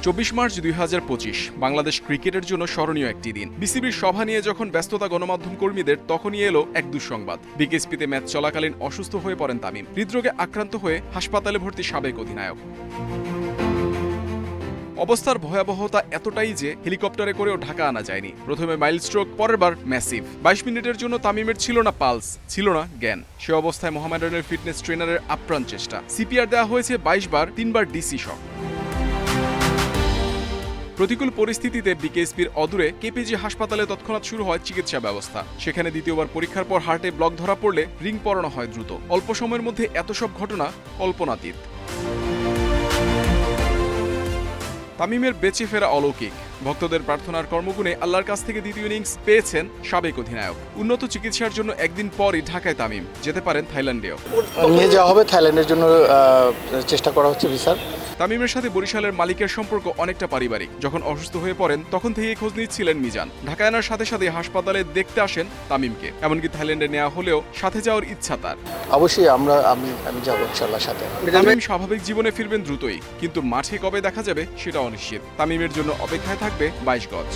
24 March 2025 Bangladesh ক্রিকেটের জন্য স্মরণীয় একটি দিন। বিসিবির সভা নিয়ে যখন ব্যস্ততা গণমাধ্যম কর্মীদের, তখনই এলো এক দুঃসংবাদ। বিকেএসপিতে ম্যাচ চলাকালীন অসুস্থ হয়ে পড়েন তামিম। হৃদরোগে আক্রান্ত হয়ে হাসপাতালে ভর্তি সাবেক অধিনায়ক। অবস্থার ভয়াবহতা এতটাই যে হেলিকপ্টারে করেও ঢাকা আনা যায়নি। প্রথমে মাইল্ড স্ট্রোক, পরের বার ম্যাসিভ। 22 মিনিটের জন্য তামিমের ছিল না পালস, ছিল না জ্ঞান। সে অবস্থায় মোহামেডানের ফিটনেস ট্রেনারের আপ্রাণ চেষ্টা। সিপিআর দেওয়া হয়েছে 22 বার, 3 বার ডিসি শক। প্রতিকূল পরিস্থিতিতে বিকেএসপির অদূরে কেপিজি হাসপাতালে তৎক্ষণাৎ শুরু হয় চিকিৎসা ব্যবস্থা। সেখানে দ্বিতীয়বার পরীক্ষার পর হার্টে ব্লক ধরা পড়লে রিং পরানো হয় দ্রুত। অল্প সময়ের মধ্যে এত সব ঘটনা কল্পনাতীত। তামিমের বেঁচে ফেরা অলৌকিক। ভক্তদের প্রার্থনার কর্মগুণে আল্লাহর কাছ থেকে দ্বিতীয় ইনিংস পেয়েছেন সাবেক অধিনায়ক। উন্নত চিকিৎসার জন্য একদিন পরই ঢাকায় তামিম যেতে পারেন থাইল্যান্ডেও। নিয়ে যাওয়া হবে থাইল্যান্ডের জন্য, চেষ্টা করা হচ্ছে ভিসার। তামিমের সাথে বরিশালের মালিকের সম্পর্ক অনেকটা পারিবারিক। যখন অসুস্থ হয়ে পড়েন তখন থেকেই খোঁজ নিচ্ছিলেন মিজান। ঢাকায় আনার সাথে সাথে হাসপাতালে দেখতে আসেন তামিমকে। এমনকি থাইল্যান্ডে নেওয়া হলেও সাথে যাওয়ার ইচ্ছা তার। অবশ্যই আমি যাবো ইনশাআল্লাহ সাথে। তামিম স্বাভাবিক জীবনে ফিরবেন দ্রুতই, কিন্তু মাঠে কবে দেখা যাবে সেটা অনিশ্চিত। তামিমের জন্য অপেক্ষায় থাকবে 22 গজ।